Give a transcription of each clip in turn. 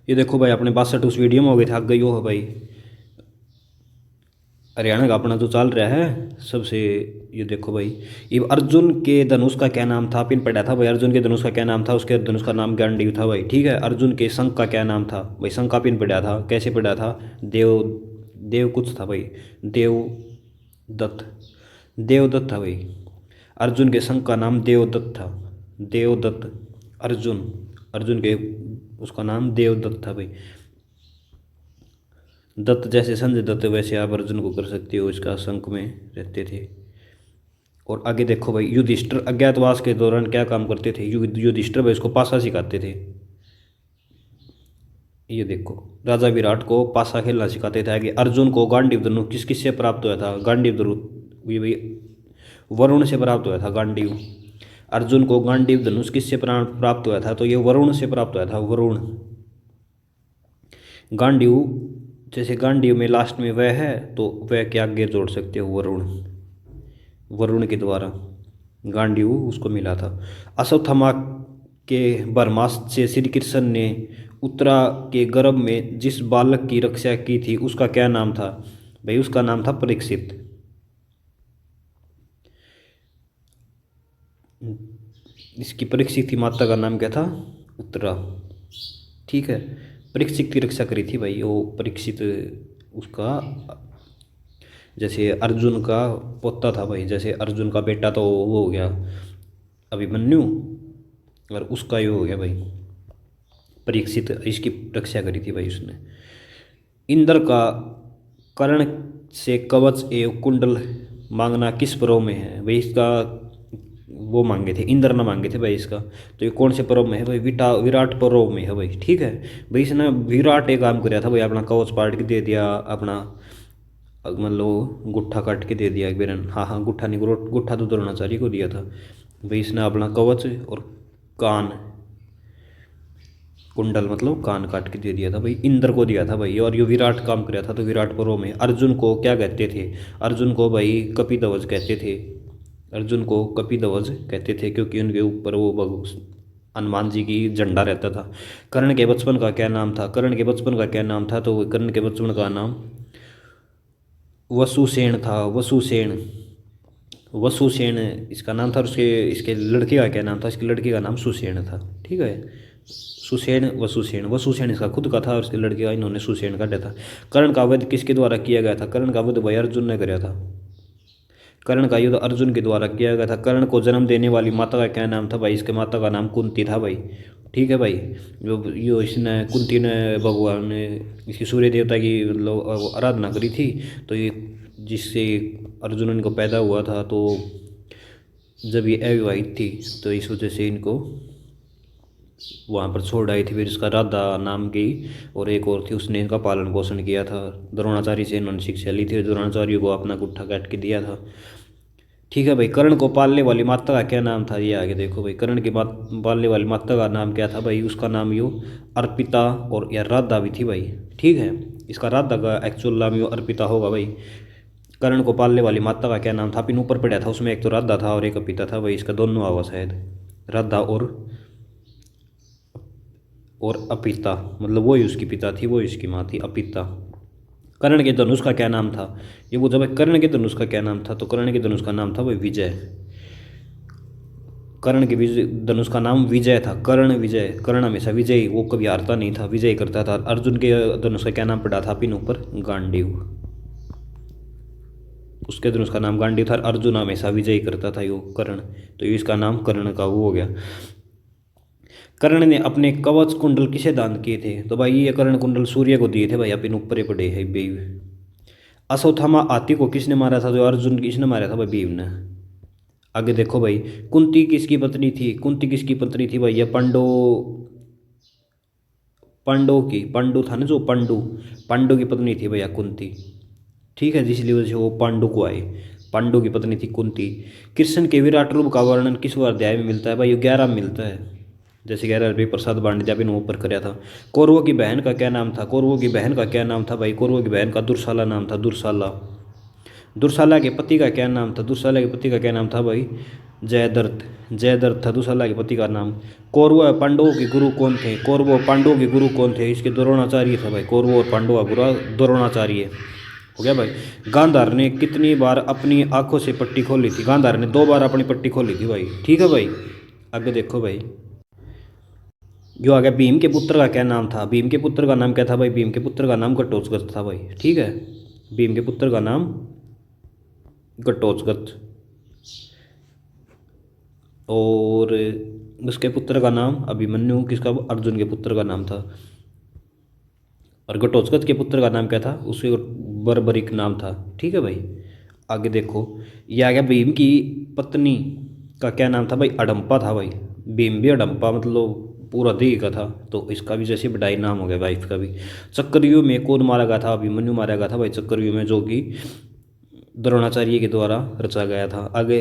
ये देखो भाई अपने 62 उस वीडियो में हो गए थे, आग गई हो भाई। हरियाणा का अपना जो चल रहा है सबसे। ये देखो भाई, ये अर्जुन के धनुष का क्या नाम था, पिन पढ़ा था भाई। अर्जुन के धनुष का क्या नाम था, उसके धनुष का नाम गांडीव था भाई। ठीक है, अर्जुन के शंख का क्या नाम था भाई, शंख का पिन पढ़ा था, कैसे पढ़ा था, देव, देव कुछ था भाई, देव दत्त, देवदत्त था भाई। अर्जुन के शंख का नाम देवदत्त था, देवदत्त। अर्जुन, अर्जुन के उसका नाम देवदत्त था भाई। दत्त जैसे संजय दत्त, वैसे आप अर्जुन को कर सकते हो, इसका शंख में रहते थे। और आगे देखो भाई, युधिष्ठिर अज्ञातवास के दौरान क्या काम करते थे, युधिष्ठिर भाई उसको पासा सिखाते थे। ये देखो, राजा विराट को पासा खेलना सिखाते थे। आगे अर्जुन को गांडीव धनुष किस किस से प्राप्त हुआ था, गांडीव धनुष ये भाई वरुण से प्राप्त हुआ था, गांडीव। अर्जुन को गांडीव धनुष किससे प्राप्त हुआ था, तो ये वरुण से प्राप्त हुआ था, वरुण। गांडीव, जैसे गांडीव में लास्ट में वह है, तो वह के आगे जोड़ सकते हो वरुण, वरुण के द्वारा गांडीव उसको मिला था। अश्वत्थामा के बरमास्त्र से श्री कृष्ण ने उत्तरा के गर्भ में जिस बालक की रक्षा की थी उसका क्या नाम था भाई, उसका नाम था परीक्षित। इसकी परीक्षित की माता का नाम क्या था, उत्तरा। ठीक है, परीक्षित की रक्षा करी थी भाई वो परीक्षित, उसका जैसे अर्जुन का पोता था भाई, जैसे अर्जुन का बेटा तो वो हो गया अभिमन्यु, और उसका ये हो गया भाई परीक्षित, इसकी रक्षा करी थी भाई उसने। इंद्र का कर्ण से कवच एवं कुंडल मांगना किस पर्व में है भाई, इसका वो मांगे थे, इंद्र ने मांगे थे भाई इसका। तो ये कौन से पर्व में है भाई, विराट पर्व में है भाई। ठीक है भाई, इसने विराट एक काम कराया था भाई, अपना कवच पाट के दे दिया, अपना मान लो गुट्ठा काट के दे दिया एक बार। हाँ हाँ, गुट्ठा नहीं, गुट्ठा तो द्रोणाचार्य को दिया था भाई इसने, अपना कवच और कान, कुंडल मतलब कान काट के दे दिया था भाई, इंद्र को दिया था भाई। और ये विराट काम कराया था, तो विराट पर्व में। अर्जुन को क्या कहते थे, अर्जुन को भाई कपिध्वज कहते थे, अर्जुन को कपिध्वज कहते थे, क्योंकि उनके ऊपर वो हनुमान जी की झंडा रहता था। कर्ण के बचपन का क्या नाम था, कर्ण के बचपन का क्या नाम था, तो कर्ण के बचपन का नाम वसुसेन था, वसुसेन, वसुसेन इसका नाम था। और उसके इसके लड़के का क्या नाम था, इसके लड़के का नाम सुसेन था। ठीक है, सुसेन, वसुसेन, वसुसेन इसका खुद का था, और इसके लड़के का इन्होंने सुसेन काटा था। कर्ण का वध किसके द्वारा किया गया था, कर्ण का वध भाई अर्जुन ने कराया था। कर्ण का युद्ध अर्जुन के द्वारा किया गया था। कर्ण को जन्म देने वाली माता का क्या नाम था भाई, इसके माता का नाम कुंती था भाई। ठीक है भाई, जो इसने कुंती ने भगवान ने इसकी सूर्य देवता की मतलब आराधना करी थी, तो ये जिससे अर्जुन इनको पैदा हुआ था, तो जब ये अविवाहित थी तो इस वजह से इनको वहाँ पर छोड़ आई थी। फिर इसका राधा नाम की और एक और थी, उसने इनका पालन पोषण किया था। द्रोणाचार्य से इन्होंने शिक्षा ली थी, द्रोणाचार्य को अपना गुट्ठा काट के दिया था। ठीक है भाई, कर्ण को पालने वाली माता का क्या नाम था, ये आगे देखो भाई, कर्ण की पालने वाली माता का नाम क्या था भाई, उसका नाम यो अर्पिता और या राधा भी थी भाई। ठीक है, इसका राधा का एक्चुअल नाम यो अर्पिता होगा भाई। कर्ण को पालने वाली माता का क्या नाम था, पिन ऊपर पड़ा था, उसमें एक तो राधा था और एक अर्पिता था भाई, इसका दोनों आवा शायद, राधा और अपिता, मतलब वो ही उसकी पिता थी, वो ही उसकी माँ थी, अपिता। कर्ण के धनुष का क्या नाम था, ये वो जब कर्ण के धनुष का क्या नाम था, तो कर्ण के धनुष का नाम था भाई विजय। कर्ण के विजय धनुष का नाम विजय था, कर्ण विजय, कर्ण हमेशा विजय, वो कभी हारता नहीं था, विजय करता था। अर्जुन के धनुष का क्या नाम पड़ा था, पिन ऊपर गांडीव, उसके धनुष का नाम गांडीव था। अर्जुन हमेशा विजय करता था, यो कर्ण, तो इसका नाम कर्ण का वो हो गया। कर्ण ने अपने कवच कुंडल किसे दान किए थे, तो भाई ये कर्ण कुंडल सूर्य को दिए थे भाई, अपन ऊपर ही पड़े है बेव। अश्वत्थामा हाथी को किसने मारा था, जो अर्जुन किसने मारा था भाई, भीम ने। आगे देखो भाई, कुंती किसकी पत्नी थी, कुंती किसकी पत्नी थी भाई, ये पांडो, पांडव की, पांडु था ना जो पांडु, पांडु की पत्नी थी भैया कुंती। ठीक है, जिसलिए वजह से वो पांडु को आए, पांडु की पत्नी थी कुंती। कृष्ण के विराट रूप का वर्णन किस अध्याय में मिलता है भाई, ये 11 में मिलता है, जैसे 11वीं प्रसाद बांट जब इन ऊपर कराया था। कौरवों की बहन का क्या नाम था, कौरवों की बहन का क्या नाम था भाई, कौरवों की बहन का दुर्शाला नाम था, दुर्शाला। दुर्शाला के पति का क्या नाम था? दुर्शाला के पति का क्या नाम था भाई? जयद्रथ। जयद्रथ था दुर्शाला के पति का नाम। कौरवों और पांडवों के गुरु कौन थे? कौरवों और पांडवों के गुरु कौन थे? इसके द्रोणाचार्य था भाई। कौरवों और पांडवों का गुरु द्रोणाचार्य। हो गया भाई। गांधार ने कितनी बार अपनी आंखों से पट्टी खोली थी? गांधार ने 2 बार अपनी पट्टी खोली थी भाई। ठीक है भाई, आगे देखो भाई। जो आ गया भीम के पुत्र का क्या नाम था? भीम के पुत्र का नाम क्या था भाई? भीम के पुत्र का नाम घटोत्कच था भाई। ठीक है, भीम के पुत्र का नाम घटोत्कच। और उसके पुत्र का नाम अभिमन्यु। किसका? अर्जुन के पुत्र का नाम था। और घटोत्कच के पुत्र का नाम क्या था? उसके बर्बरिक नाम था। ठीक है भाई, आगे देखो। ये आ गया भीम की पत्नी का क्या नाम था भाई? अडम्पा था भाई। भीम भी अडम्पा मतलब पूरा देह का था, तो इसका भी जैसे बड़ाई नाम हो गया वाइफ का भी। चक्रव्यूह में कौन मारा गया था? अभिमन्यु मारा गया था भाई चक्रव्यूह में, जो कि द्रोणाचार्य के द्वारा रचा गया था। आगे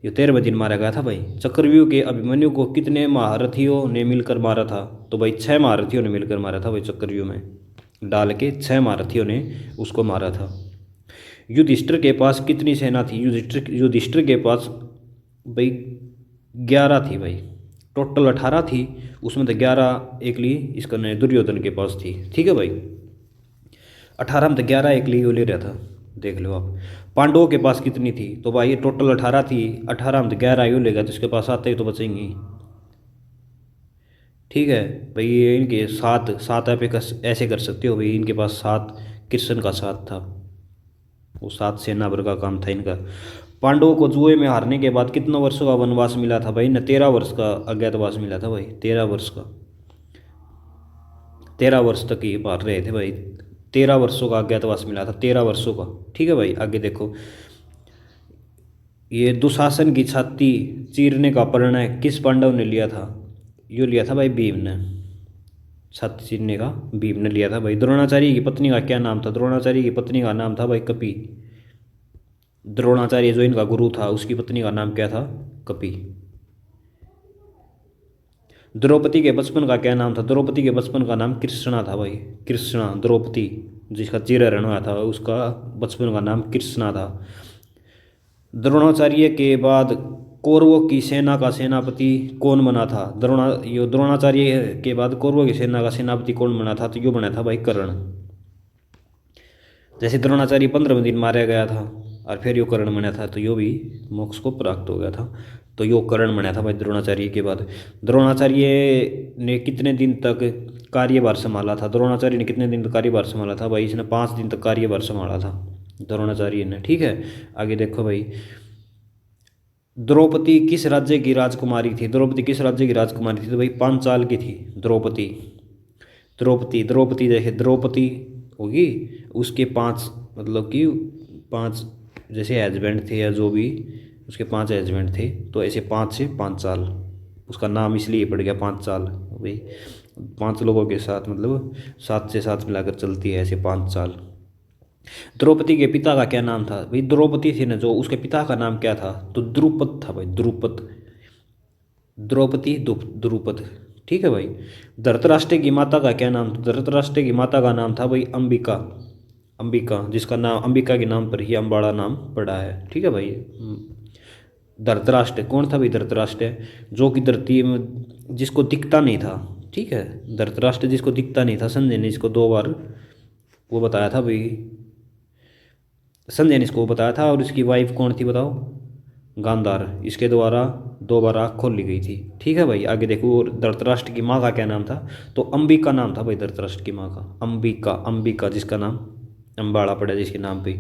ये 13वें दिन मारा गया था भाई। चक्रव्यूह के अभिमन्यु को कितने महारथियों ने मिलकर मारा था? तो भाई 6 महारथियों ने मिलकर मारा था भाई। चक्रव्यूह में डाल के 6 महारथियों ने उसको मारा था। युधिष्ठिर के पास कितनी सेना थी? युधिष्ठिर के पास भाई 11 थी भाई। टोटल 18 थी, उसमें तो 11 एकली इसका दुर्योधन के पास थी। ठीक है भाई, 18 में तो 11 एकली वो ले रहा था, देख लो आप। पांडवों के पास कितनी थी? तो भाई टोटल 18 थी, 18 में तो 11 यू लेगा, तो इसके पास आते ही तो बचेंगी। ठीक है भाई, ये इनके 7 आप ऐसे कर सकते हो भाई। इनके पास 7, कृष्ण का 7 था, वो 7 सेना भर का काम था इनका। पांडवों को जुए में हारने के बाद कितने वर्षों का वनवास मिला था भाई? न 13 वर्ष का अज्ञातवास मिला था भाई। 13 वर्ष का, 13 वर्ष तक ये मार रहे थे भाई। 13 वर्षों का अज्ञातवास मिला था, 13 वर्षों का। ठीक है भाई, आगे देखो। ये दुशासन की छाती चीरने का प्रणय किस पांडव ने लिया था? यो लिया था भाई भीम ने। छाती चीरने का भीम ने लिया था भाई। द्रोणाचार्य की पत्नी का क्या नाम था? द्रोणाचार्य की पत्नी का नाम था भाई कपि। द्रोणाचार्य जो इनका गुरु था, उसकी पत्नी का नाम क्या था? कपि। द्रौपदी के बचपन का क्या नाम था? द्रौपदी के बचपन का नाम कृष्णा था भाई। कृष्णा, द्रौपदी जिसका चीरहरण हुआ था, उसका बचपन का नाम कृष्णा था। द्रोणाचार्य के बाद कौरवों की सेना का सेनापति कौन बना था? द्रोणाचार्य के बाद कौरवों की सेना का सेनापति कौन बना था? तो यो बना था भाई कर्ण। जैसे द्रोणाचार्य 15वें दिन मारा गया था और फिर यो कर्ण बना था, तो यो भी मोक्ष को प्राप्त हो गया था। तो यो कर्ण बना था भाई द्रोणाचार्य के बाद। द्रोणाचार्य ने कितने दिन तक कार्यभार संभाला था? द्रोणाचार्य ने कितने दिन तक कार्यभार संभाला था भाई? इसने 5 दिन तक कार्यभार संभाला था द्रोणाचार्य ने। ठीक है, आगे देखो भाई। द्रौपदी किस राज्य की राजकुमारी थी? द्रौपदी किस राज्य की राजकुमारी थी? तो भाई पांचाल की थी द्रौपदी। द्रौपदी जैसे द्रौपदी होगी, उसके 5 मतलब कि 5 जैसे हस्बैंड थे या जो भी उसके 5 हस्बैंड थे, तो ऐसे 5 से पांचाल उसका नाम इसलिए पड़ गया पांचाल भाई। 5 लोगों के साथ मतलब 7 से 7 मिलाकर चलती है, ऐसे पांचाल। द्रौपदी के पिता का क्या नाम था भाई? द्रौपदी थी ना जो, उसके पिता का नाम क्या था? तो द्रुपद था भाई, द्रुपद। द्रौपदी द्रुपद। ठीक है भाई। धृतराष्ट्र की माता का क्या नाम था? धृतराष्ट्र की माता का नाम था भाई अंबिका। अंबिका, जिसका नाम अंबिका के नाम पर ही अम्बाड़ा नाम पड़ा है। ठीक है भाई। धृतराष्ट्र कौन था भाई? धृतराष्ट्र जो कि धरती में जिसको दिखता नहीं था। ठीक है, धृतराष्ट्र जिसको दिखता नहीं था। संजय ने इसको 2 बार वो बताया था भाई। संजय ने इसको बताया था। और इसकी वाइफ कौन थी बताओ? गांधार। इसके द्वारा 2 बार आँख खोल ली गई थी। ठीक है भाई, आगे देखो। धृतराष्ट्र की माँ का क्या नाम था? तो अंबिका नाम था भाई धृतराष्ट्र की माँ का। अंबिका, अंबिका जिसका नाम अम्बाड़ा पड़ा जिसके नाम पे।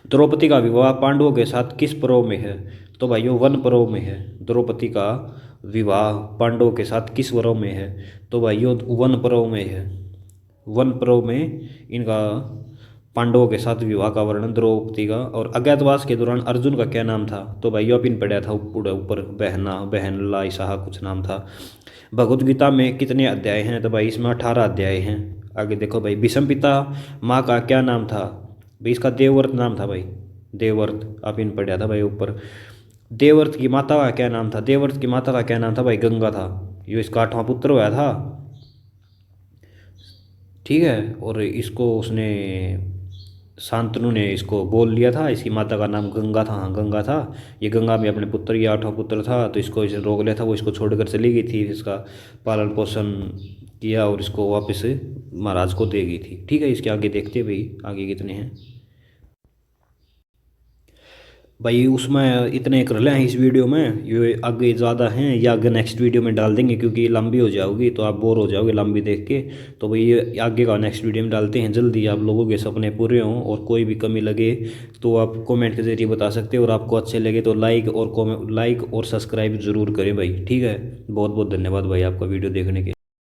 द्रौपदी का विवाह पांडवों के साथ किस पर्व में है? तो भाई वो वन पर्व में है। द्रौपदी का विवाह पांडवों के साथ किस पर्व में है? तो भाई वो वन पर्व में है। वन पर्व में इनका पांडवों के साथ विवाह का वर्णन द्रौपदी का। और अज्ञातवास के दौरान अर्जुन का क्या नाम था? तो भाई योपिन पढ़ा था ऊपर बहन लाई साहा कुछ नाम था। भगवद गीता में कितने अध्याय हैं? तो भाई इसमें 18 अध्याय हैं। आगे देखो भाई। भीष्म पिता माँ का क्या नाम था? भाई इसका देवव्रत नाम था भाई। देवव्रत आप इन पढ़ा था भाई ऊपर। देवव्रत की माता का क्या नाम था? देवव्रत की माता का क्या नाम था भाई? गंगा था। ये इसका 8वां पुत्र हुआ था। ठीक है, और इसको उसने शांतनु ने इसको बोल लिया था, इसकी माता का नाम गंगा था, हाँ गंगा था। ये गंगा में अपने पुत्र, ये 8वां पुत्र था, तो इसको इसे रोक लिया था, वो इसको छोड़कर चली गई थी, इसका पालन पोषण किया और इसको वापस महाराज को दे गई थी। ठीक है, इसके आगे देखते हैं भाई आगे कितने हैं भाई। उसमें इतने कर हैं इस वीडियो में, ये आगे ज़्यादा हैं, ये आगे नेक्स्ट वीडियो में डाल देंगे क्योंकि ये लंबी हो जाओगी तो आप बोर हो जाओगे लंबी देख के। तो भाई ये आगे का नेक्स्ट वीडियो में डालते हैं जल्दी, आप लोगों के सपने पूरे हों। और कोई भी कमी लगे तो आप कमेंट के ज़रिए बता सकते हो, और आपको अच्छे लगे तो लाइक और सब्सक्राइब ज़रूर करें भाई। ठीक है, बहुत बहुत धन्यवाद भाई आपका वीडियो देखने के।